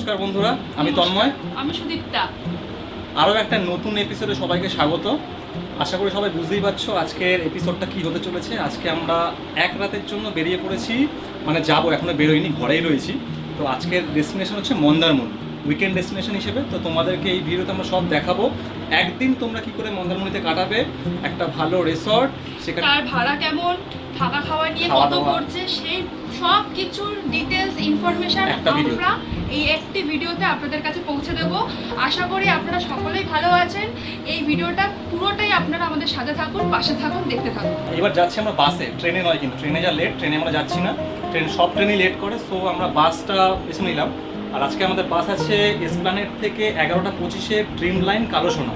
নমস্কার বন্ধুরা, আমি তন্ময়, আমি সুদীপ্তা। আরও একটা নতুন এপিসোডে সবাইকে স্বাগত। আশা করি সবাই বুঝতেই পারছো আজকের এপিসোডটা কী হতে চলেছে। আজকে আমরা এক রাতের জন্য বেরিয়ে পড়েছি, মানে যাবো, এখনও বেরোয়নি, ঘরেই রয়েছি। তো আজকের ডেস্টিনেশন হচ্ছে মন্দারমণি, উইকেন্ড ডেস্টিনেশন হিসেবে। তো তোমাদেরকে এই ভিডিওতে আমরা সব দেখাবো, একদিন তোমরা কি করে মন্দারমণিতে কাটাবে, একটা ভালো রিসর্ট, সেখানে তার ভাড়া কেমন, থাকা খাওয়া নিয়ে কত পড়ছে, সেই সব কিছুর ডিটেলস ইনফরমেশন আমরা এই একটি ভিডিওতে আপনাদের কাছে পৌঁছে দেব। আশা করি আপনারা সকলেই ভালো আছেন। এই ভিডিওটা পুরোটাই আপনারা আমাদের সাথে থাকুন, পাশে থাকুন, দেখতে থাকুন। এবার যাচ্ছি আমরা বাসে, ট্রেনে নয়, কিন্তু ট্রেনে যা লেট, ট্রেনে আমরা যাচ্ছি না, সব ট্রেনই লেট করে। সো আমরা বাসটা বেছে নিলাম। আর আজকে আমাদের বাস আছে এসপ্ল্যানেড থেকে 11টা 25-এ ড্রিম লাইন কালো সোনা।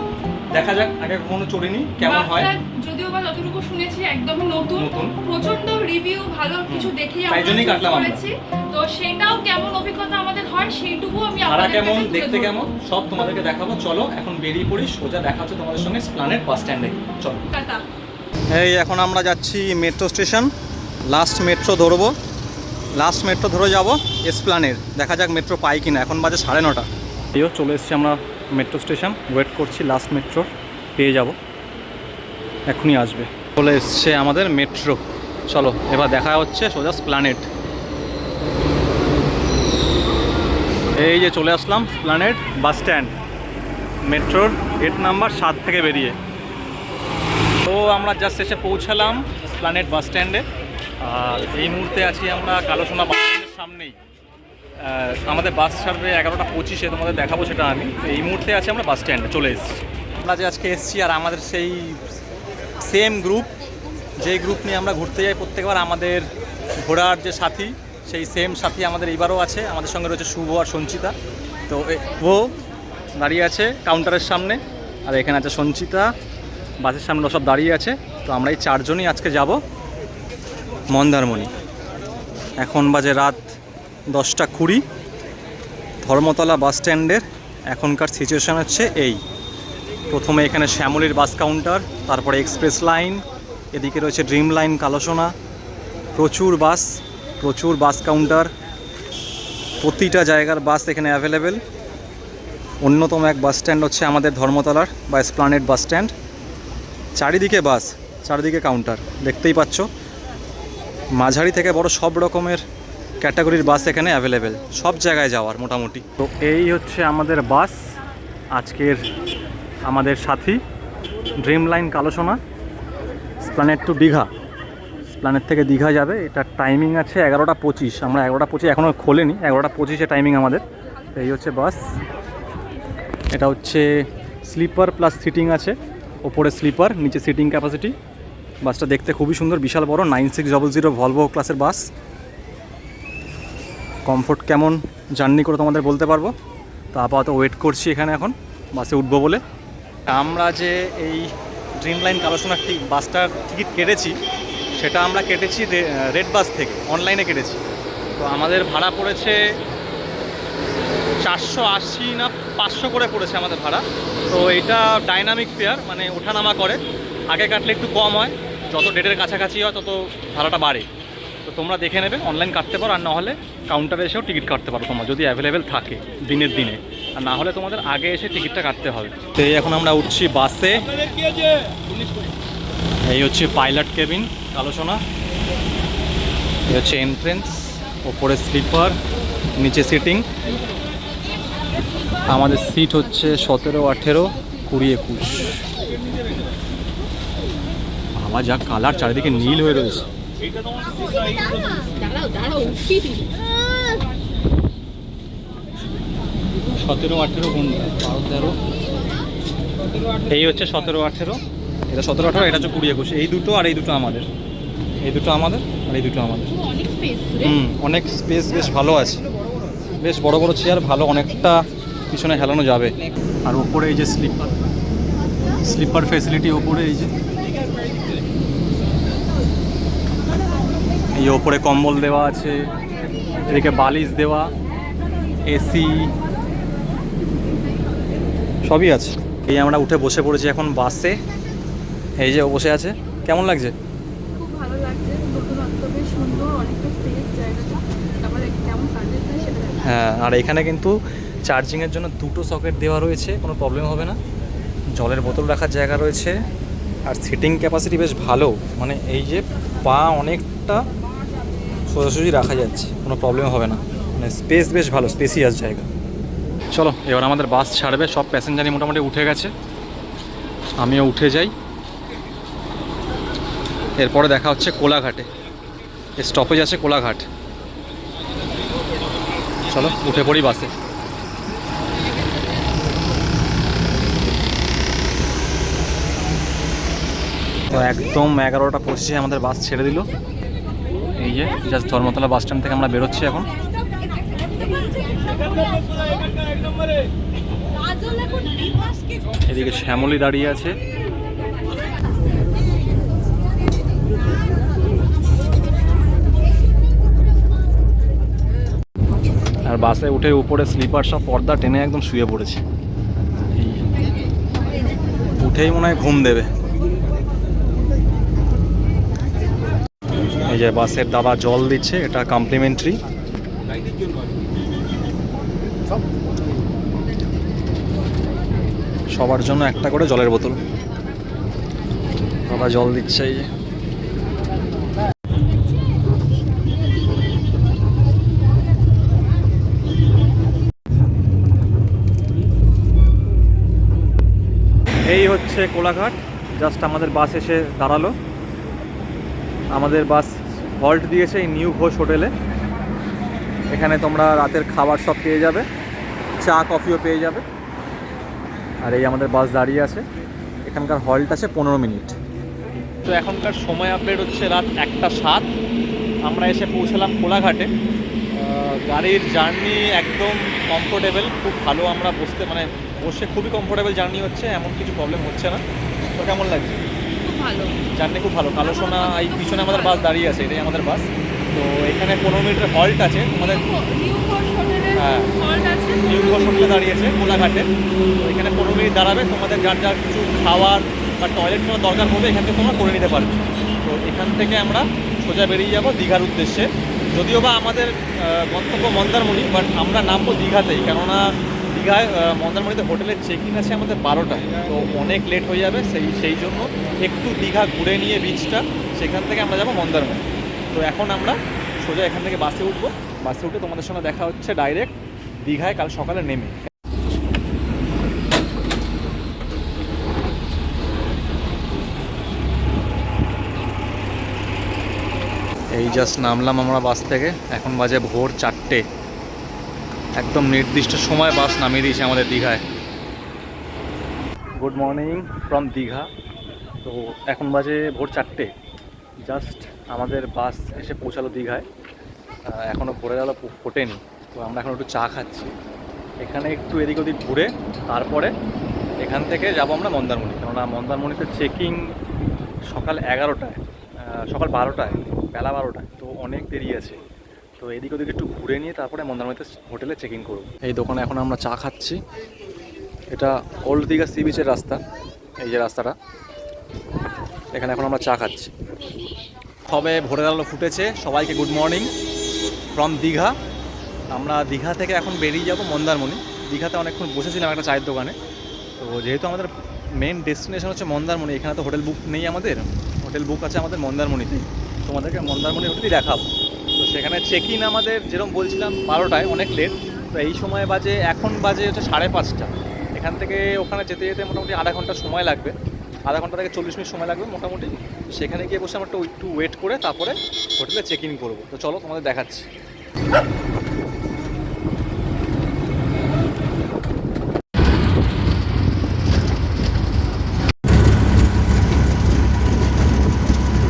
দেখা যাক, আগে কখনো চড়িনি, কেমন হয়। যদিও বা যতটুকু শুনেছি একদম নতুন, প্রচন্ড রিভিউ ভালো কিছু দেখেই আমরা করেছি। তো সেটাও কেমন অভিজ্ঞতা আমাদের হয় সেইটুকু আমি আপনাদের কেমন দেখতে কেমন সব তোমাদেরকে দেখাবো। চলো এখন বেরিয়ে পড়ি, সোজা দেখা হচ্ছে তোমাদের সঙ্গে এসপ্ল্যানেড বাস স্ট্যান্ডে। চলো টাটা। এই এখন আমরা যাচ্ছি মেট্রো স্টেশন, লাস্ট মেট্রো ধরবো, লাস্ট মেট্রো ধরে যাব এসপ্ল্যানেড। দেখা যাক মেট্রো পাই কিনা। এখন বাজে 9:30। এইও চলে এসেছি আমরা মেট্রো স্টেশন, ওয়েট করছি লাস্ট মেট্রো, পেয়ে যাব, এখনই আসবে। চলে এসছে আমাদের মেট্রো। চলো এবার দেখা হচ্ছে সোজা এসপ্ল্যানেড। এই যে চলে আসলাম এসপ্ল্যানেড বাস স্ট্যান্ড, মেট্রোর গেট নাম্বার 7 থেকে বেরিয়ে। তো আমরা জাস্ট এসে পৌঁছালাম এসপ্ল্যানেড বাস স্ট্যান্ডে। আর এই মুহূর্তে আছি আমরা কালো সোনা বাস স্ট্যান্ডের সামনেই। আমাদের বাস ছাড়বে 11টা 25-এ, তোমাদের দেখাবো সেটা আমি। এই মুহূর্তে আছি আমরা বাস স্ট্যান্ডে, চলে এসেছি। আমরা যে আজকে এসেছি, আর আমাদের সেই সেম গ্রুপ, যেই গ্রুপ নিয়ে আমরা ঘুরতে যাই প্রত্যেকবার, আমাদের ঘোরার যে সাথী, সেই সেম সাথী আমাদের এইবারও আছে। আমাদের সঙ্গে রয়েছে শুভ আর সঞ্চিতা। তো ও দাঁড়িয়ে আছে কাউন্টারের সামনে, আর এখানে আছে সঞ্চিতা, বাসের সামনে সব দাঁড়িয়ে আছে। তো আমরা এই 4 জনই আজকে যাব মন্দারমণি। এখন বাজে রাত 10:20। ধর্মতলা বাস স্ট্যান্ডের এখনকার সিচুয়েশান হচ্ছে এই। প্রথমে এখানে শ্যামলীর বাস কাউন্টার, তারপরে এক্সপ্রেস লাইন, এদিকে রয়েছে ড্রিম লাইন কালো সোনা। প্রচুর বাস কাউন্টার, প্রতিটা জায়গার বাস এখানে অ্যাভেলেবেল। অন্যতম এক বাস স্ট্যান্ড হচ্ছে আমাদের ধর্মতলার বা এসপ্ল্যানেড বাস স্ট্যান্ড। চারিদিকে বাস, চারিদিকে কাউন্টার, দেখতেই পাচ্ছ। মাঝারি থেকে বড় সব রকমের ক্যাটাগরির বাস এখানে অ্যাভেলেবেল, সব জায়গায় যাওয়ার মোটামুটি। তো এই হচ্ছে আমাদের বাস, আজকের আমাদের সাথী ড্রিম লাইন কালো সোনা, এসপ্ল্যানেড টু দীঘা। এসপ্ল্যানেড থেকে দীঘা যাবে। এটার টাইমিং আছে 11টা 25। আমরা 11টা 25 এখনও খোলেনি, 11টা 25-এ টাইমিং আমাদের। এই হচ্ছে বাস। এটা হচ্ছে স্লিপার প্লাস সিটিং আছে, ওপরে স্লিপার, নিচে সিটিং ক্যাপাসিটি। বাসটা দেখতে খুবই সুন্দর, বিশাল বড়, 9600 ভলভো ক্লাসের বাস। কমফোর্ট কেমন জার্নি করে তোমাদের বলতে পারবো। তো আপাতত ওয়েট করছি এখানে এখন বাসে উঠবো বলে। আমরা যে এই ড্রিম লাইন কালো সোনার বাসটার টিকিট কেটেছি, সেটা আমরা কেটেছি রেড বাস থেকে, অনলাইনে কেটেছি। তো আমাদের ভাড়া পড়েছে 480 না 500 করে পড়েছে আমাদের ভাড়া। তো এটা ডাইনামিক ফেয়ার, মানে ওঠানামা করে। আগে কাটলে একটু কম হয়, যত ডেটের কাছাকাছি হয় তত ভাড়াটা বাড়ে। তো তোমরা দেখে নেবে, অনলাইন কাটতে পারো, আর না হলে কাউন্টারে এসেও টিকিট কাটতে পারো তোমরা, যদি অ্যাভেলেবেল থাকে দিনের দিনে। আর না হলে তোমাদের আগে এসে টিকিটটা কাটতে হবে। তো এখন আমরা উঠছি বাসে। এই হচ্ছে পাইলট কেবিন কালো সোনা, এই হচ্ছে এন্ট্রেন্স, ওপরে স্লিপার, নিচে সিটিং। আমাদের সিট হচ্ছে 17, 18, 20, 21। বাবা যা কালার, চারিদিকে নীল হয়ে রয়েছে। 17, 18 ঘন্টা, 12, 13। এই হচ্ছে 17, 18, এটা 17, 18, এটা হচ্ছে 20, 21। এই দুটো আর এই দুটো আমাদের, এই দুটো আমাদের আর এই দুটো আমাদের। অনেক স্পেস, বেশ ভালো আছে, বেশ বড় বড় চেয়ার, ভালো, অনেকটা পিছনে হেলানো যাবে। আর ওপরে এই যে স্লিপার ফেসিলিটি, ওপরে এই যে এই ওপরে কম্বল দেওয়া আছে, এদিকে বালিশ দেওয়া, এসি সবই আছে। এই আমরা উঠে বসে পড়েছি এখন বাসে। এই যে বসে আছে, কেমন লাগছে? খুব ভালো লাগছে, নতুনত্ব, বেশ সুন্দর, অনেকটা স্পেস জায়গাটা। তারপরে কেমন সার্ভিস দেয় সেটা। হ্যাঁ, আর এখানে কিন্তু চার্জিংয়ের জন্য দুটো সকেট দেওয়া রয়েছে, কোনো প্রবলেম হবে না। জলের বোতল রাখার জায়গা রয়েছে, আর সিটিং ক্যাপাসিটি বেশ ভালো, মানে এই যে পা অনেকটা সোজাসুজি রাখা যাচ্ছে, কোনো প্রবলেম হবে না, মানে স্পেস বেশ ভালো, স্পেসিয়াস জায়গা। চলো এবার আমাদের বাস ছাড়বে, সব প্যাসেঞ্জারই মোটামুটি উঠে গেছে, আমিও উঠে যাই। এরপরে দেখা হচ্ছে কোলাঘাটে, স্টপেজ আছে কোলাঘাট। চলো উঠে পড়ি বাসে। তো একদম 11:25 আমাদের বাস ছেড়ে দিল। এই যে জাস্ট ধর্মতলা বাস স্ট্যান্ড থেকে আমরা বেরোচ্ছি এখন। এদিকে শ্যামলী দাঁড়িয়ে আছে। আর বাসে উঠে উপরে স্লিপার সব পর্দা টেনে একদম শুয়ে পড়েছে, উঠেই মনে হয় ঘুম দেবে। এই যে বাসের দাদা জল দিচ্ছে, এটা কমপ্লিমেন্টারি। সবার জন্য একটা করে জলের বোতল, দাদা জল দিচ্ছে। এই যে এই হচ্ছে কোলাঘাট, জাস্ট আমাদের বাস এসে দাঁড়ালো। আমাদের বাস হল্ট দিয়েছে এই নিউ ঘোষ হোটেলে। এখানে তোমরা রাতের খাবার সব পেয়ে যাবে, চা কফিও পেয়ে যাবে। আর এই আমাদের বাস দাঁড়িয়ে আছে, এখানকার হল্ট আছে 15 মিনিট। তো এখনকার সময় আপডেট হচ্ছে রাত 1:07। আমরা এসে পৌঁছলাম কোলাঘাটে। গাড়ির জার্নি একদম কমফোর্টেবল, খুব ভালো। আমরা বসে খুবই কমফোর্টেবল জার্নি হচ্ছে, এমন কিছু প্রবলেম হচ্ছে না। তো কেমন লাগছে? খুব ভালো জার্নি, খুব ভালো। কালো সোনা এই পিছনে আমাদের বাস দাঁড়িয়ে আছে, এটাই আমাদের বাস। তো এখানে 15 মিনিটের হল্ট আছে তোমাদের। হ্যাঁ, নিউ ঘোষ হোটেলে দাঁড়িয়েছে কোলাঘাটে। তো এখানে 15 মিনিট দাঁড়াবে, তোমাদের যার যার কিছু খাওয়ার বা টয়লেট কোনো দরকার হবে এখান থেকে তোমরা করে নিতে পারবে। তো এখান থেকে আমরা সোজা বেরিয়ে যাব দীঘার উদ্দেশ্যে। যদিও বা আমাদের গন্তব্য মন্দারমণি, বাট আমরা নামবো দীঘাতেই, কেননা দীঘায় মন্দারমণিতে হোটেলের চেক ইন আছে আমাদের 12টায়। তো অনেক লেট হয়ে যাবে, সেই জন্য একটু দীঘা ঘুরে নিয়ে বিচটা, সেখান থেকে আমরা যাবো মন্দারমণি। তো এখন আমরা সোজা এখান থেকে বাসে উঠবো। বাসে উঠে তোমাদের সঙ্গে দেখা হচ্ছে ডাইরেক্ট দীঘায় কাল সকালে নেমে। এই জাস্ট নামলাম আমরা বাস থেকে, এখন বাজে ভোর 4টে। একদম নির্দিষ্ট সময় বাস নামিয়ে দিয়েছে আমাদের দীঘায়। Good morning from Digha. তো এখন বাজে ভোর 4টে, জাস্ট আমাদের বাস এসে পৌঁছালো দীঘায়। এখনও ভোরের আলো ফোটেনি। তো আমরা এখন একটু চা খাচ্ছি এখানে, একটু এদিক ওদিক ঘুরে তারপরে এখান থেকে যাবো আমরা মন্দারমণি। কেননা মন্দারমণিতে চেকিং সকাল 11টায়, সকাল 12টায়, বেলা 12টায়। তো অনেক দেরি আছে। তো এদিক ওদিক একটু ঘুরে নিয়ে তারপরে মন্দারমণিতে হোটেলে চেক ইন করবো। এই দোকানে এখন আমরা চা খাচ্ছি। এটা ওল্ড দীঘা সি বিচের রাস্তা, এই যে রাস্তাটা, এখানে এখন আমরা চা খাচ্ছি। তবে ভোরের আলো ফুটেছে। সবাইকে গুড মর্নিং ফ্রম দীঘা। আমরা দীঘা থেকে এখন বেরিয়ে যাব মন্দারমণি। দীঘাতে অনেকক্ষণ বসেছিলাম একটা চায়ের দোকানে। তো যেহেতু আমাদের মেন ডেস্টিনেশন হচ্ছে মন্দারমণি, এখানে তো হোটেল বুক নেই আমাদের, হোটেল বুক আছে আমাদের মন্দারমণিতে। তোমাদেরকে মন্দারমণি হোটেলই দেখাবো। তো সেখানে চেক ইন আমাদের যেরকম বলছিলাম 12টায়, অনেক লেট। তো এই সময় বাজে, এখন বাজে হচ্ছে 5:30। এখান থেকে ওখানে যেতে যেতে মোটামুটি আধা ঘন্টা সময় লাগবে, আধা ঘন্টা থেকে 40 মিনিট সময় লাগবে মোটামুটি। সেখানে গিয়ে বসে আমরা একটু ওয়েট করে তারপরে হোটেলে চেক ইন করবো। তো চলো তোমাদের দেখাচ্ছি।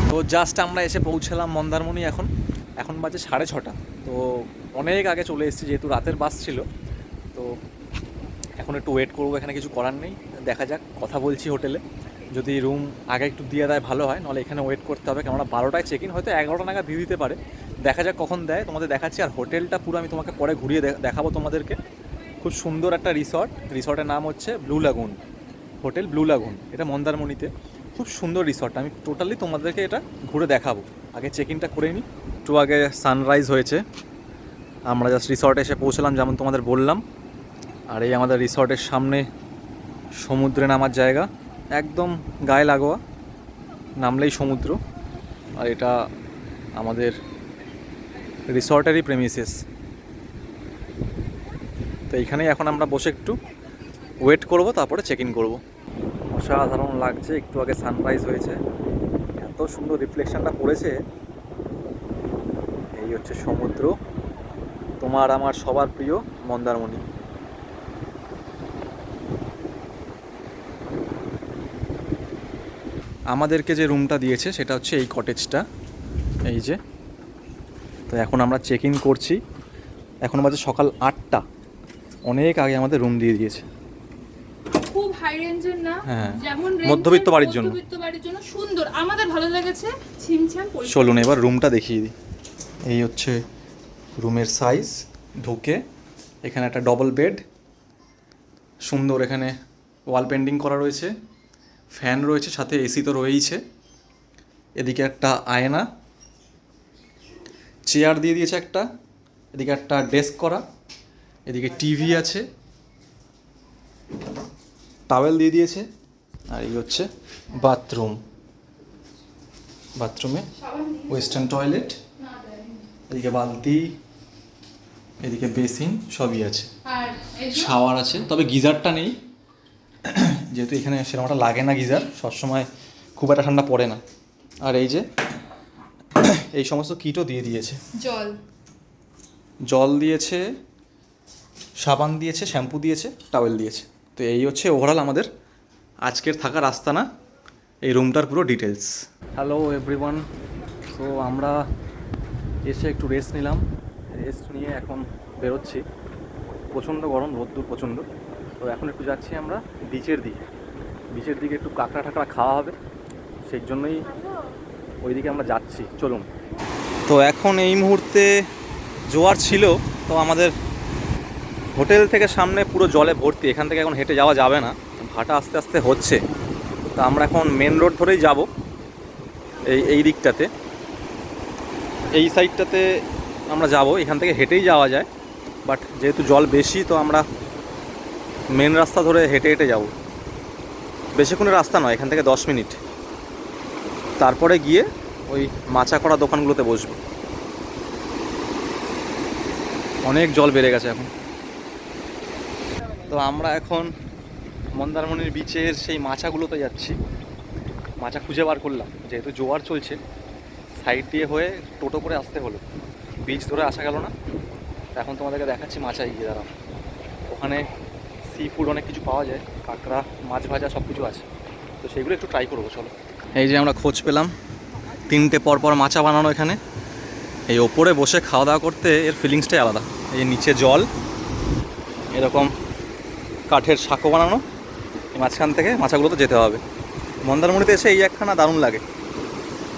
তো জাস্ট আমরা এসে পৌঁছলাম মন্দারমণি। এখন বাজে 6:30। তো অনেক আগে চলে এসেছি, যেহেতু রাতের বাস ছিল। তো এখন একটু ওয়েট করবো, এখানে কিছু করার নেই। দেখা যাক, কথা বলছি হোটেলে, যদি রুম আগে একটু দিয়ে দেয় ভালো হয়, নাহলে এখানে ওয়েট করতে হবে। কেননা 12টায় চেক ইন, হয়তো 11টা নাগাদ দিয়ে দিতে পারে। দেখা যাক কখন দেয়, তোমাদের দেখাচ্ছি। আর হোটেলটা পুরো আমি তোমাকে পরে ঘুরিয়ে দেখাবো তোমাদেরকে। খুব সুন্দর একটা রিসর্টের নাম হচ্ছে ব্লু লাগুন, হোটেল ব্লু লাগুন। এটা মন্দারমণিতে, খুব সুন্দর রিসর্ট। আমি টোটালি তোমাদেরকে এটা ঘুরে দেখাবো। আগে চেক ইনটা করে নিই। একটু আগে সানরাইজ হয়েছে, আমরা জাস্ট রিসর্টে এসে পৌঁছলাম, যেমন তোমাদের বললাম। আর এই আমাদের রিসর্টের সামনে সমুদ্রে নামার জায়গা, একদম গায়ে লাগোয়া, নামলেই সমুদ্র। আর এটা আমাদের রিসর্টেরই প্রেমিসেস। তো এইখানেই এখন আমরা বসে একটু ওয়েট করব, তারপরে চেক ইন করবো। অসাধারণ লাগছে, একটু আগে সানরাইজ হয়েছে, এত সুন্দর রিফ্লেকশনটা পড়েছে। এই হচ্ছে সমুদ্র, তোমার আমার সবার প্রিয় মন্দারমণি। আমাদেরকে যে রুমটা দিয়েছে সেটা হচ্ছে এই কটেজটা, এই যে। তো এখন আমরা চেক ইন করছি, এখন বাজে সকাল 8টা, অনেক আগে আমাদের রুম দিয়ে দিয়েছে। খুব হাই রেঞ্জের না, হ্যাঁ, যেমন মধ্যবিত্ত বাড়ির জন্য, মধ্যবিত্ত বাড়ির জন্য সুন্দর, আমাদের ভালো লেগেছে। ছিমছাম পরিষ্কার। চলুন এবার রুমটা দেখিয়ে দিই। এই হচ্ছে রুমের সাইজ। ঢুকে এখানে একটা ডবল বেড, সুন্দর, এখানে ওয়াল পেন্টিং করা রয়েছে, ফ্যান রয়েছে, সাথে এসি তো রয়েইছে। এদিকে একটা আয়না, চেয়ার দিয়ে দিয়েছে একটা, এদিকে একটা ডেস্ক করা, এদিকে টিভি আছে, টাওয়েল দিয়ে দিয়েছে। আর এই হচ্ছে বাথরুম, বাথরুমে ওয়েস্টার্ন টয়লেট, এদিকে বালতি, এদিকে বেসিন, সবই আছে, আর শাওয়ার আছে, তবে গিজারটা নেই, যেহেতু এখানে সেরকমটা লাগে না গিজার, সবসময় খুব একটা ঠান্ডা পড়ে না। আর এই যে এই সমস্ত কিটও দিয়ে দিয়েছে, জল দিয়েছে, সাবান দিয়েছে, শ্যাম্পু দিয়েছে, টাওয়েল দিয়েছে। তো এই হচ্ছে ওভারঅল আমাদের আজকের থাকার আস্তানা, এই রুমটার পুরো ডিটেলস। হ্যালো এভরিওয়ান, সো আমরা এসে একটু রেস্ট নিলাম, রেস্ট নিয়ে এখন বেরোচ্ছি। প্রচণ্ড গরম, রোদ্দুর প্রচণ্ড। তো এখন একটু যাচ্ছি আমরা বিচের দিকে, বিচের দিকে একটু কাঁকড়া ঠাকড়া খাওয়া হবে, সেই জন্যই ওইদিকে আমরা যাচ্ছি। চলুন। তো এখন এই মুহূর্তে জোয়ার ছিল, তো আমাদের হোটেল থেকে সামনে পুরো জলে ভর্তি, এখান থেকে এখন হেঁটে যাওয়া যাবে না, ভাটা আস্তে আস্তে হচ্ছে। তো আমরা এখন মেন রোড ধরেই যাব, এই দিকটাতে, এই সাইডটাতে আমরা যাব, এখান থেকে হেঁটেই যাওয়া যায়, বাট যেহেতু জল বেশি তো আমরা মেন রাস্তা ধরে হেঁটে হেঁটে যাব। বেশিক্ষণের রাস্তা নয়, এখান থেকে 10 মিনিট। তারপরে গিয়ে ওই মাচা করা দোকানগুলোতে বসবো। অনেক জল বেড়ে গেছে এখন। তো আমরা এখন মন্দারমণির বিচের সেই মাচাগুলোতে যাচ্ছি, মাচা খুঁজে বার করলাম, যেহেতু জোয়ার চলছে সাইড দিয়ে হয়ে টোটো করে আসতে হলো, বিচ ধরে আসা গেল না। এখন তোমাদেরকে দেখাচ্ছি মাচায় গিয়ে দাঁড়াও, ওখানে সি ফুড অনেক কিছু পাওয়া যায়, কাঁকড়া, মাছ ভাজা, সব কিছু আছে, তো সেইগুলো একটু ট্রাই করবো। চলো। এই যে আমরা খোঁজ পেলাম 3টে পরপর মাচা বানানো এখানে। এই ওপরে বসে খাওয়া দাওয়া করতে এর ফিলিংসটাই আলাদা। এই যে নিচে জল, এরকম কাঠের সাঁকো বানানো, এই মাঝখান থেকে মাছাগুলোতে যেতে হবে। মন্দারমণিতে এসে এই একখানা দারুণ লাগে,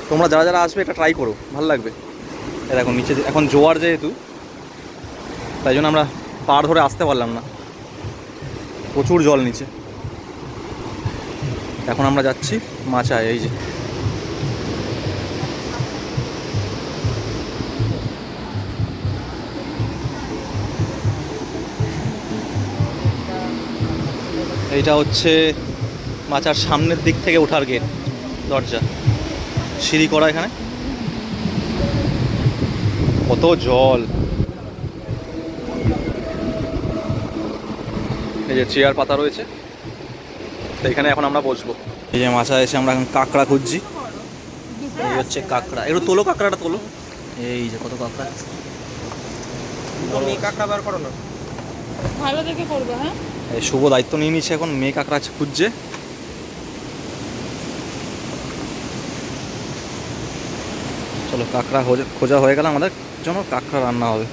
তোমরা যারা যারা আসবে এটা ট্রাই করো, ভালো লাগবে। এরকম নিচে এখন জোয়ার যেহেতু, তাই জন্য আমরা পাড় ধরে আসতে পারলাম না, প্রচুর জল নিচে। এখন আমরা যাচ্ছি মাচায়। এই যে এইটা হচ্ছে মাচার সামনের দিক থেকে ওঠার গেট, দরজা, সিঁড়ি করা। এখানে কত জল, এই যে চেয়ার পাতা রয়েছে, তো এখানে এখন আমরা বসবো। এই যে মাছা এসে আমরা এখন কাঁকড়া খুঁজছি, এই হচ্ছে কাঁকড়া, একটু তোলো কাঁকড়াটা তোলো। এই যে কত কাঁকড়া, কাঁকড়া বার করো না, ভালো দেখে করবে। হ্যাঁ, এই শুভ দায়িত্ব নিয়ে নিচ্ছে, এখন মেয়ে কাঁকড়া খুঁজছে। চলো, কাঁকড়া খোঁজা হয়ে গেল, আমাদের জন্য কাঁকড়া রান্না হবে।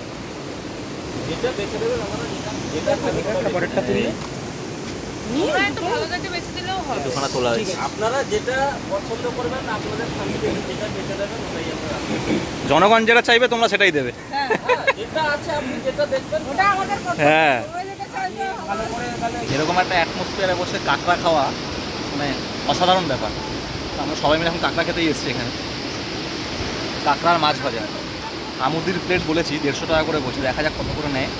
দুখানা তোলা হয়েছে, আপনারা যেটা পছন্দ করবেন আপনাদের ফ্যামিলি যেটা বেছে দেবেন ওটাই আমরা রাখবো। জনগণ যেটা চাইবে তোমরা সেটাই দেবে। যেটা আছে আপনি যেটা দেখবেন ওটা আমাদের পছন্দ। হ্যাঁ, ভালো করে তাহলে এরকম একটা অ্যাটমসফিয়ারে বসে কাঁকড়া খাওয়া মানে অসাধারণ ব্যাপার। আমরা সবাই মিলে এখন কাঁকড়া খেতেই এসেছি এখানে, কাঁকড়ার মাছ ভাজা। আমুদির প্লেট বলেছি 150 টাকা করে বলছি, দেখা যাক কত করে নেয়।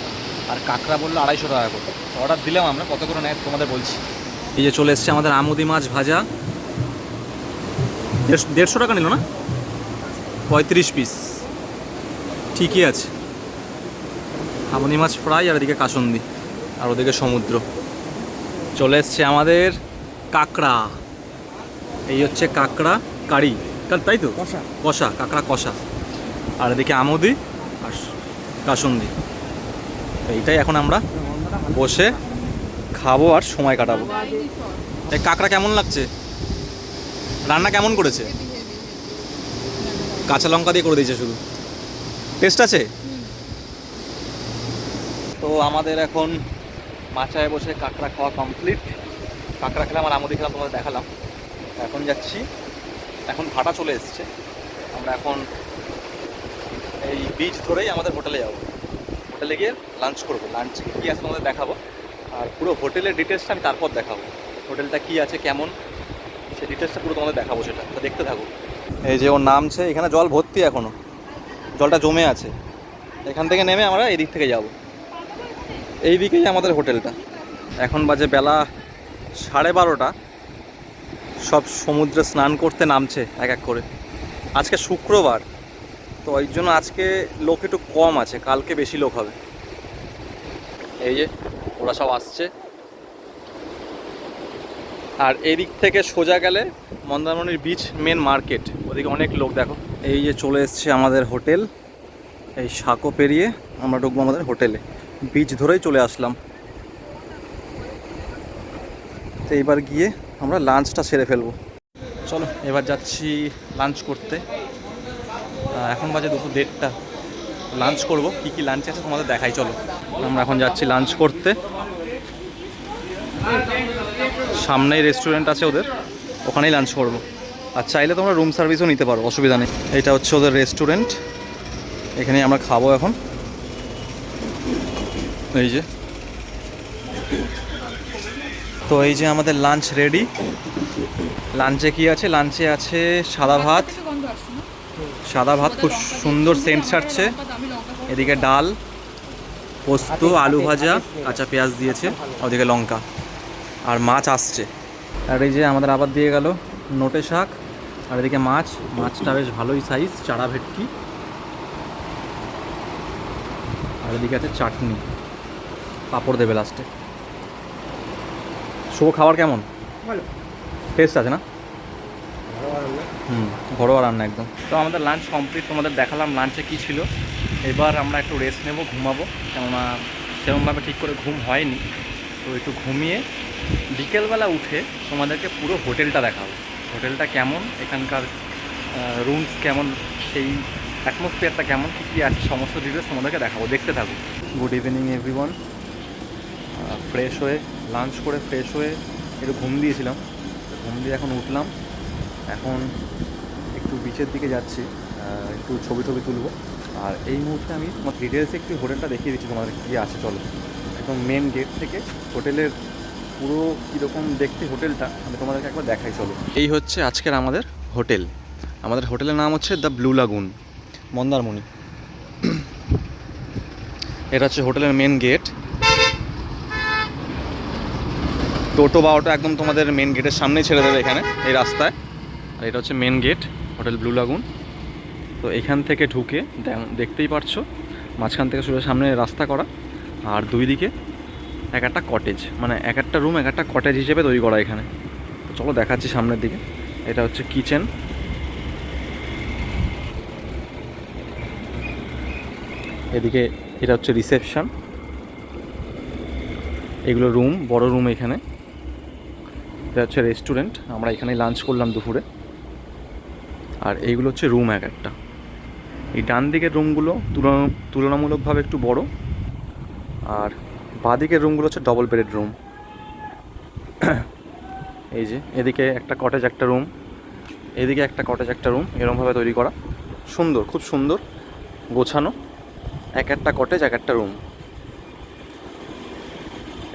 আর কাঁকড়া বললো 250 টাকা করে। অর্ডার দিলাম আমরা, কত করে নেয় তোমাদের বলছি। এই যে চলে এসছে আমাদের আমুদি মাছ ভাজা, 150 টাকা নিল না, 35 পিস, ঠিকই আছে। আমুদি মাছ ফ্রাই, আর এদিকে কাসন্দি, আর ওদিকে সমুদ্র। চলে এসছে আমাদের কাঁকড়া, এই হচ্ছে কাঁকড়া কারি, তাই তো, কষা, কাঁকড়া কষা, আর এদিকে আমুদি আর কাসন্দি। এইটাই এখন আমরা বসে খাবো আর সময় কাটাবো। এই কাঁকড়া কেমন লাগছে? রান্না কেমন করেছে? কাঁচা লঙ্কা দিয়ে করে দিয়েছে শুধু, টেস্ট আছে তো। আমাদের এখন মাচায় বসে কাঁকড়া খাওয়া কমপ্লিট। কাঁকড়া খেলাম আর আমুদি খেলাম, তোমাদের দেখালাম। এখন যাচ্ছি, এখন ভাটা চলে এসছে, আমরা এখন এই বিচ ধরেই আমাদের হোটেলে যাবো। হোটেলে গিয়ে লাঞ্চ করবো, লাঞ্চে কী আছে তোমাদের দেখাবো, আর পুরো হোটেলের ডিটেলসটা আমি তারপর দেখাবো। হোটেলটা কী আছে, কেমন, সেই ডিটেলসটা পুরো তোমাদের দেখাবো, সেটা তো দেখতে থাকো। এই যে ওর নামছে, এখানে জল ভর্তি, এখনও জলটা জমে আছে। এখান থেকে নেমে আমরা এই দিক থেকে যাব, এই দিকেই আমাদের হোটেলটা। এখন বাজে বেলা 12:30। সব সমুদ্রে স্নান করতে নামছে এক এক করে। আজকে শুক্রবার, তো ওই জন্য আজকে লোক একটু কম আছে, কালকে বেশি লোক হবে। এই যে ওরা সব আসছে। আর এই দিক থেকে সোজা গেলে মন্দারমণির বিচ মেন মার্কেট, ওদিকে অনেক লোক দেখো। এই যে চলে এসছে আমাদের হোটেল, এই সাঁকো পেরিয়ে আমরা ঢুকবো আমাদের হোটেলে। বিচ ধরেই চলে আসলাম। তো এইবার গিয়ে আমরা লাঞ্চটা সেরে ফেলবো। চলো এবার যাচ্ছি লাঞ্চ করতে। এখন বাজে 2:30। লাঞ্চ করব, কী কী লাঞ্চ আছে তোমাদের দেখাই। চলো আমরা এখন যাচ্ছি লাঞ্চ করতে। সামনেই রেস্টুরেন্ট আছে ওদের, ওখানেই লাঞ্চ করব। আর চাইলে তোমরা রুম সার্ভিসও নিতে পারো, অসুবিধা নেই। এটা হচ্ছে ওদের রেস্টুরেন্ট, এখানেই আমরা খাবো এখন। এই যে, তো এই যে আমাদের লাঞ্চ রেডি। লাঞ্চে কি আছে? লাঞ্চে আছে সাদা ভাত, খুব সুন্দর সেন্ট ছাড়ছে। এদিকে ডাল, পোস্ত, আলু ভাজা, কাঁচা পেঁয়াজ দিয়েছে, ওদিকে লঙ্কা, আর মাছ আসছে। আর এই যে আমাদের আবার দিয়ে গেল নোটে শাক, আর এদিকে মাছ, মাছটা বেশ ভালোই সাইজ, চারা ভেটকি, আর এদিকে আছে চাটনি, পাঁপড় দেবে লাস্টে। শুভ, খাবার কেমন? ভালো, টেস্ট আছে না? ঘরোয়া রান্না একদম। তো আমাদের লাঞ্চ কমপ্লিট, তোমাদের দেখালাম লাঞ্চে কী ছিল। এবার আমরা একটু রেস্ট নেব, ঘুমাবো, কেননা সেরকমভাবে ঠিক করে ঘুম হয়নি। তো একটু ঘুমিয়ে বিকেলবেলা উঠে তোমাদেরকে পুরো হোটেলটা দেখাবো। হোটেলটা কেমন, এখানকার রুমস কেমন, সেই অ্যাটমসফিয়ারটা কেমন, কী কী আছে, সমস্ত ডিটেলস তোমাদেরকে দেখাবো, দেখতে থাকো। Good evening everyone. ফ্রেশ হয়ে, লাঞ্চ করে ফ্রেশ হয়ে একটু ঘুম দিয়েছিলাম, ঘুম দিয়ে এখন উঠলাম। এখন একটু বিচের দিকে যাচ্ছি, একটু ছবি তুলবো। আর এই মুহূর্তে আমি তোমার ডিটেলসে একটু হোটেলটা দেখিয়ে দিচ্ছি তোমাদের কী আছে। চলো, একদম মেন গেট থেকে হোটেলের পুরো কীরকম দেখতে হোটেলটা আমি তোমাদেরকে একবার দেখাই। চলো, এই হচ্ছে আজকের আমাদের হোটেল। আমাদের হোটেলের নাম হচ্ছে দ্য ব্লু লাগুন, মন্দারমণি। এটা হচ্ছে হোটেলের মেন গেট। টোটো বা অটো একদম তোমাদের মেন গেটের সামনেই ছেড়ে দেবে, এখানে এই রাস্তায়। আর এটা হচ্ছে মেন গেট, হোটেল ব্লু লাগুন। তো এখান থেকে ঢুকে দেখতেই পারছো, মাঝখান থেকে সোজা সামনে রাস্তা করা, আর দুই দিকে এক একটা কটেজ, মানে এক একটা রুম এক একটা কটেজ হিসেবে তৈরি করা এখানে। তো চলো দেখাচ্ছি সামনের দিকে। এটা হচ্ছে কিচেন, এদিকে এটা হচ্ছে রিসেপশন, এগুলো রুম, বড় রুম এখানে। এটা হচ্ছে রেস্টুরেন্ট, আমরা এখানেই লাঞ্চ করলাম দুপুরে। আর এইগুলো হচ্ছে রুম এক একটা। এই ডান দিকের রুমগুলো তুলনামূলকভাবে একটু বড়, আর বাঁ দিকের রুমগুলো হচ্ছে ডবল বেডেড রুম। এই যে এদিকে একটা কটেজ একটা রুম, এদিকে একটা কটেজ একটা রুম, এরকমভাবে তৈরি করা, সুন্দর, খুব সুন্দর গোছানো, এক একটা কটেজ এক একটা রুম।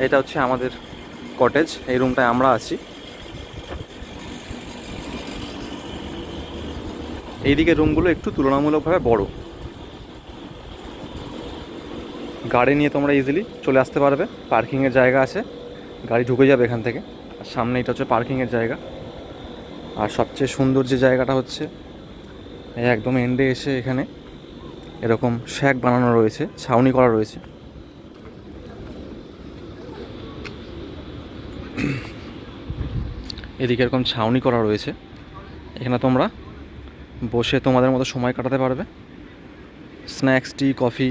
এটা হচ্ছে আমাদের কটেজ, এই রুমটায় আমরা আছি। এইদিকে রুমগুলো একটু তুলনামূলকভাবে বড়, গাড়ি নিয়ে তোমরা ইজিলি চলে আসতে পারবে, পার্কিংয়ের জায়গা আছে, গাড়ি ঢুকে যাবে এখান থেকে। আর সামনে এটা হচ্ছে পার্কিংয়ের জায়গা। আর সবচেয়ে সুন্দর যে জায়গাটা হচ্ছে এই একদম এন্ডে এসে এখানে এরকম শ্যাক বানানো রয়েছে, ছাউনি করা রয়েছে। এদিকে এরকম ছাউনি করা রয়েছে, এখানে তোমরা বসে তোমাদের মতো সময় কাটাতে পারবে। স্ন্যাক্স, টি, কফি,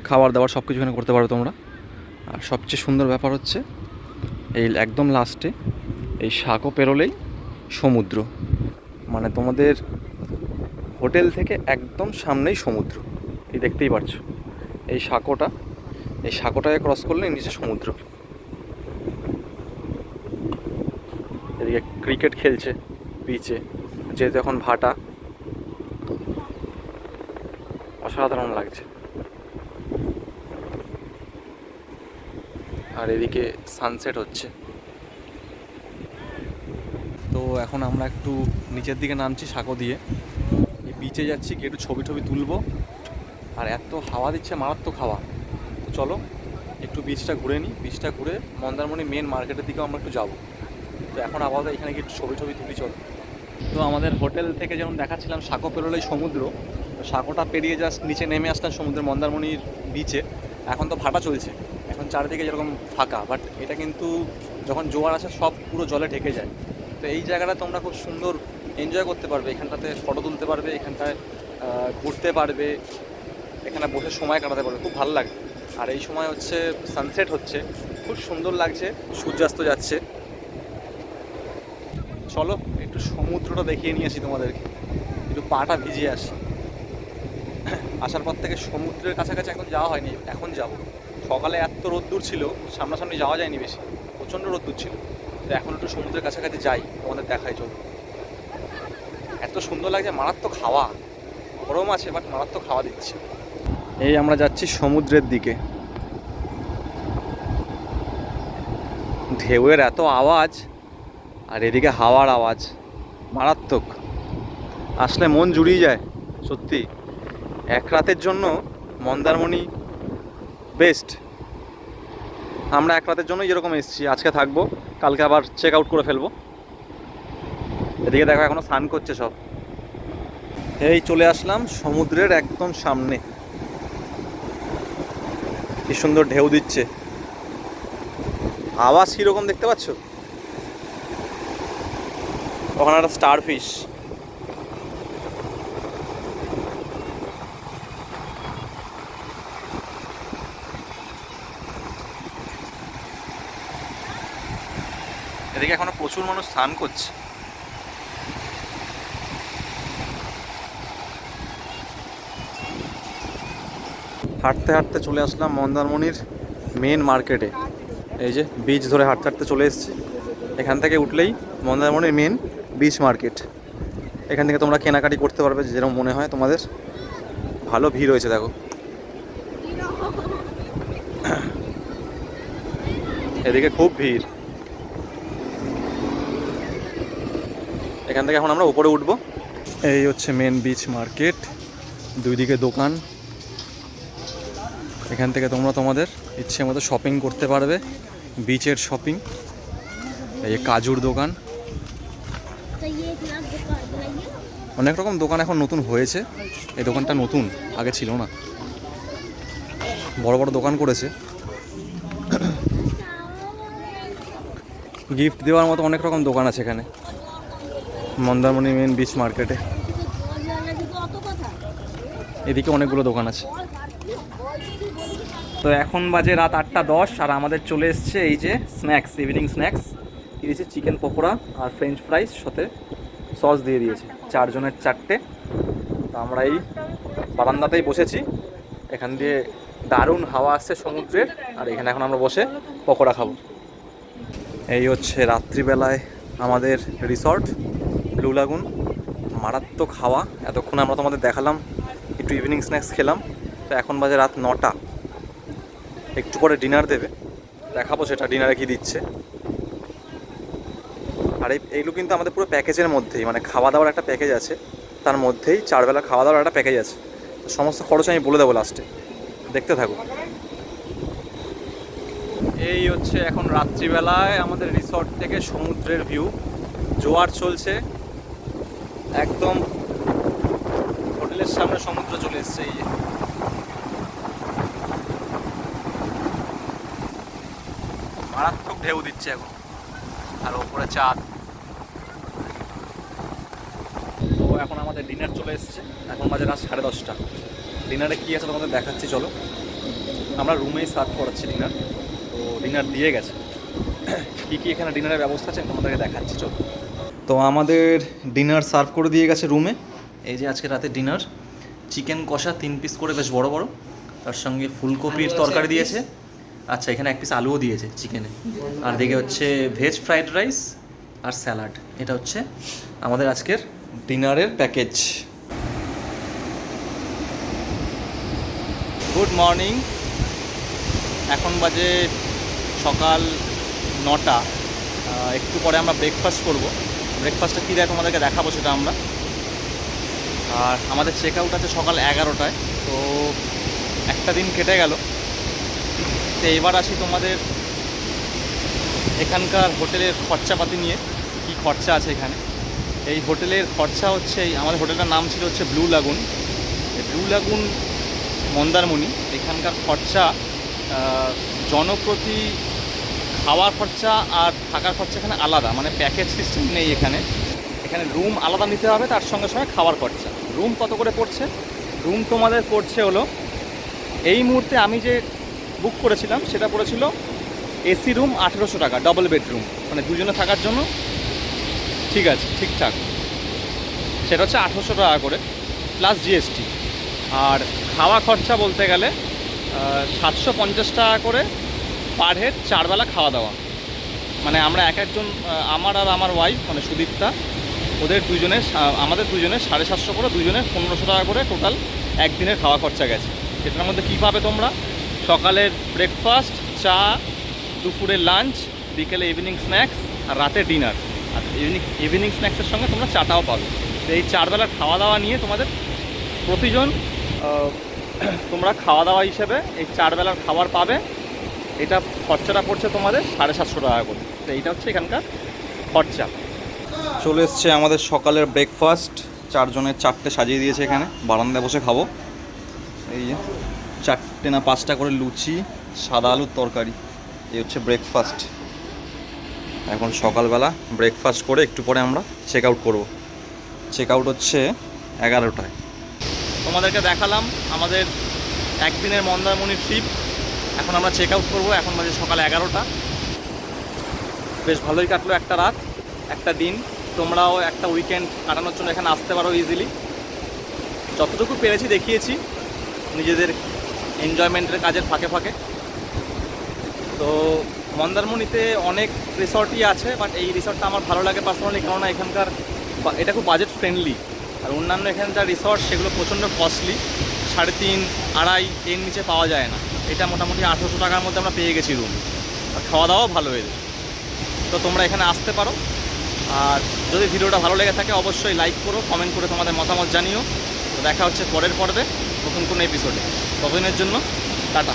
খাবার দাবার সব কিছু এখানে করতে পারবে তোমরা। আর সবচেয়ে সুন্দর ব্যাপার হচ্ছে এই একদম লাস্টে এই সাঁকো পেরোলেই সমুদ্র, মানে তোমাদের হোটেল থেকে একদম সামনেই সমুদ্র। এই দেখতেই পাচ্ছ এই সাঁকোটাকে ক্রস করলে নিচে সমুদ্র। এদিকে ক্রিকেট খেলছে বিচে, যেহেতু এখন ভাটা, অসাধারণ লাগছে। আর এদিকে সানসেট হচ্ছে। তো এখন আমরা একটু নিচের দিকে নামছি সাঁকো দিয়ে, এই বিচে যাচ্ছি, কি একটু ছবি তুলবো। আর এত হাওয়া দিচ্ছে, মারাত্মক হাওয়া। তো চলো একটু বিচটা ঘুরে নিই, বিচটা ঘুরে মন্দারমণি মেন মার্কেটের দিকেও আমরা একটু যাবো। তো এখন আপাতত এখানে গিয়ে একটু ছবি তুলি চলো। তো আমাদের হোটেল থেকে যেমন দেখাচ্ছিলাম সাঁকো পেরোলেই সমুদ্র, তো সাঁকোটা পেরিয়ে জাস্ট নিচে নেমে আসলাম সমুদ্রের মন্দারমণির বিচে। এখন তো ভাটা চলছে, এখন চারিদিকে যেরকম ফাঁকা, বাট এটা কিন্তু যখন জোয়ার আসে সব পুরো জলে ঢেকে যায়। তো এই জায়গাটা তোমরা খুব সুন্দর এনজয় করতে পারবে, এখানটাতে ফটো তুলতে পারবে, এখানটায় ঘুরতে পারবে, এখানে বসে সময় কাটাতে পারবে, খুব ভালো লাগে। আর এই সময় হচ্ছে সানসেট হচ্ছে, খুব সুন্দর লাগছে, সূর্যাস্ত যাচ্ছে। চলো একটু সমুদ্রটা দেখিয়ে নিয়ে আসি তোমাদেরকে, একটু পাটা ভিজিয়ে আসি। আসার পর থেকে সমুদ্রের কাছাকাছি এখন যাওয়া হয়নি, এখন যাব। সকালে এত রোদ্দুর ছিল, সামনাসামনি যাওয়া যায়নি বেশি, প্রচণ্ড রোদ্দুর ছিল। তো এখন একটু সমুদ্রের কাছাকাছি যাই, তোমাদের দেখাই চলো। এত সুন্দর লাগছে, মারাত্মক হাওয়া, গরম আছে বাট মারাত্মক হাওয়া দিচ্ছে। এই আমরা যাচ্ছি সমুদ্রের দিকে, ঢেউয়ের এত আওয়াজ আর এদিকে হাওয়ার আওয়াজ, মারাত্মক। আসলে মন জুড়িয়ে যায় সত্যি। এক রাতের জন্য মন্দারমণি বেস্ট। আমরা এক রাতের জন্যই যেরকম এসেছি, আজকে থাকবো, কালকে আবার চেক আউট করে ফেলবো। এদিকে দেখো এখনো স্নান করছে সব। এই চলে আসলাম সমুদ্রের একদম সামনে, কি সুন্দর ঢেউ দিচ্ছে, আওয়াজ কীরকম দেখতে পাচ্ছ? ওখানে একটা স্টার ফিশ। এদিকে এখনো প্রচুর মানুষ স্নান করছে। হাঁটতে হাঁটতে চলে আসলাম মন্দারমণির মেন মার্কেটে। এই যে বিচ ধরে হাঁটতে হাঁটতে চলে এসেছি। এখান থেকে উঠলেই মন্দারমণির মেন বিচ মার্কেট। এখান থেকে তোমরা কেনাকাটি করতে পারবে যেরকম মনে হয় তোমাদের। ভালো ভিড় হয়েছে দেখো, এদিকে খুব ভিড়। এখান থেকে এখন আমরা উপরে উঠবো। এই হচ্ছে মেন বিচ মার্কেট, দুই দিকে দোকান। এখান থেকে তোমরা তোমাদের ইচ্ছে মতো শপিং করতে পারবে, বিচের শপিং। এই কাজুর দোকান, অনেক রকম দোকান এখন নতুন হয়েছে। এই দোকানটা নতুন, আগে ছিল না, বড় বড় দোকান করেছে। গিফট দেওয়ার মতো অনেক রকম দোকান আছে এখানে মন্দারমণি মেন বিচ মার্কেটে। এদিকে অনেকগুলো দোকান আছে। তো এখন বাজে রাত 8:10 আর আমাদের চলে এসছে এই যে স্ন্যাক্স, ইভিনিং স্ন্যাক্স দিয়েছে, চিকেন পকোড়া আর ফ্রেঞ্চ ফ্রাইস, সাথে সস দিয়ে দিয়েছে, 4 জনের 4টে। তো আমরা এই বারান্দাতেই বসেছি, এখান দিয়ে দারুণ হাওয়া আসছে সমুদ্রের। আর এখানে এখন আমরা বসে পকোড়া খাবো। এই হচ্ছে রাত্রিবেলায় আমাদের রিসর্ট ব্লু লাগুন, মারাত্মক হাওয়া। এতক্ষণ আমরা তোমাদের দেখালাম, একটু ইভিনিং স্ন্যাক্স খেলাম। তো এখন বাজে রাত 9টা, একটু পরে ডিনার দেবে, দেখাবো সেটা ডিনারে কী দিচ্ছে। আর এইগুলো কিন্তু আমাদের পুরো প্যাকেজের মধ্যেই, মানে খাওয়া দাওয়ার একটা প্যাকেজ আছে, তার মধ্যেই 4 বেলা খাওয়া দাওয়ার একটা প্যাকেজ আছে। তো সমস্ত খরচ আমি বলে দেবো লাস্টে, দেখতে থাকো। এই হচ্ছে এখন রাত্রিবেলায় আমাদের রিসর্ট থেকে সমুদ্রের ভিউ। জোয়ার চলছে, একদম হোটেলের সামনে সমুদ্র চলে এসছে। এই যে মারাত্মক ঢেউ দিচ্ছে এখন, আর ওপরে চাঁদ। তো এখন আমাদের ডিনার চলে এসছে, এখন বাজে রাত 10:30। ডিনারে কী আছে তোমাদের দেখাচ্ছি, চলো। আমরা রুমেই সার্ভ করাচ্ছি ডিনার, তো ডিনার দিয়ে গেছে। কী কী এখানে ডিনারের ব্যবস্থা আছে তোমাদেরকে দেখাচ্ছি, চলো। তো আমাদের ডিনার সার্ভ করে দিয়ে গেছে রুমে। এই যে আজকে রাতে ডিনার, চিকেন কষা 3 পিস করে, বেশ বড় বড়, তার সঙ্গে ফুলকপির তরকারি দিয়েছে। আচ্ছা, এখানে 1 পিস আলুও দিয়েছে চিকেনে। আর দিকে হচ্ছে ভেজ ফ্রাইড রাইস আর স্যালাড। এটা হচ্ছে আমাদের আজকের ডিনারের প্যাকেজ। গুড মর্নিং, এখন বাজে সকাল 9টা। একটু পরে আমরা ব্রেকফাস্ট করব। ব্রেকফাস্টটা কী দেয় তোমাদেরকে দেখাবো সেটা আমরা। আর আমাদের চেক আউট আছে সকাল 11টায়। তো একটা দিন কেটে গেল। তো এবার আসি তোমাদের এখানকার হোটেলের খরচাপাতি নিয়ে, কি খরচা আছে এখানে। এই হোটেলের খরচা হচ্ছে, আমাদের হোটেলটার নাম ছিল হচ্ছে ব্লু লাগুন। এই ব্লু লাগুন মন্দারমণি, এখানকার খরচা জনপ্রতি খাওয়ার খরচা আর থাকার খরচা এখানে আলাদা, মানে প্যাকেজ সিস্টেম নেই এখানে। এখানে রুম আলাদা নিতে হবে, তার সঙ্গে সঙ্গে খাওয়ার খরচা। রুম কত করে পড়ছে? রুম তোমাদের পড়ছে হলো, এই মুহূর্তে আমি যে বুক করেছিলাম সেটা পড়েছিল এসি রুম 1800 টাকা, ডবল বেডরুম, মানে দুজনে থাকার জন্য। ঠিক আছে, ঠিকঠাক, সেটা হচ্ছে 1800 টাকা করে প্লাস জিএসটি। আর খাওয়া খরচা বলতে গেলে 750 টাকা করে পার হেড, 4 বেলা খাওয়া দাওয়া। মানে আমরা এক একজন, আমার আর আমার ওয়াইফ মানে সুদীপ্তা, ওদের দুজনের, আমাদের দুজনের 750 করে, দুজনের 1500 টাকা করে টোটাল একদিনের খাওয়া খরচা গেছে। সেটার মধ্যে কী পাবে তোমরা? সকালের ব্রেকফাস্ট, চা, দুপুরের লাঞ্চ, বিকেলে ইভিনিং স্ন্যাক্স, আর রাতে ডিনার। আর ইভিনিং স্ন্যাক্সের সঙ্গে তোমরা চাটাও পাবে। তো এই 4 বেলার খাওয়া দাওয়া নিয়ে তোমাদের প্রতিজন তোমরা খাওয়া দাওয়া হিসেবে এই 4 বেলার খাবার পাবে। এটা খরচাটা পড়ছে তোমাদের 750 টাকা করে। তো এইটা হচ্ছে এখানকার খরচা। চলে এসছে আমাদের সকালের ব্রেকফাস্ট। 4 জনের 4টে সাজিয়ে দিয়েছে এখানে, বারান্দায় বসে খাবো। এই যে 4টে না 5টা করে লুচি, সাদা আলুর তরকারি, এই হচ্ছে ব্রেকফাস্ট। এখন সকালবেলা ব্রেকফাস্ট করে একটু পরে আমরা চেক আউট করবো। চেক আউট হচ্ছে 11টায়। তোমাদেরকে দেখালাম আমাদের একদিনের মন্দারমণি ট্রিপ। এখন আমরা চেক আউট করবো। এখন বাজে সকাল 11টা। বেশ ভালোই কাটলো একটা রাত, একটা দিন। তোমরাও একটা উইকেন্ড কাটানোর জন্য এখানে আসতে পারো ইজিলি। যতটুকু পেরেছি দেখিয়েছি নিজেদের এনজয়মেন্টের কাজের ফাঁকে ফাঁকে। তো মন্দারমণিতে অনেক রিসর্টই আছে, বাট এই রিসর্টটা আমার ভালো লাগে পার্সোনালি, কেননা এখানকার এটা খুব বাজেট ফ্রেন্ডলি। আর অন্যান্য এখানকার রিসর্ট সেগুলো প্রচণ্ড কস্টলি, 3.5, 2.5 এর নিচে পাওয়া যায় না। এটা মোটামুটি 1800 টাকার মধ্যে আমরা পেয়ে গেছি রুম, আর খাওয়া দাওয়াও ভালো হয়েছে। তো তোমরা এখানে আসতে পারো। আর যদি ভিডিওটা ভালো লেগে থাকে অবশ্যই লাইক করো, কমেন্ট করে তোমাদের মতামত জানিও। তো দেখা হচ্ছে পরের পর্বে নতুন কোনো এপিসোডে। ততদিনের জন্য টাটা।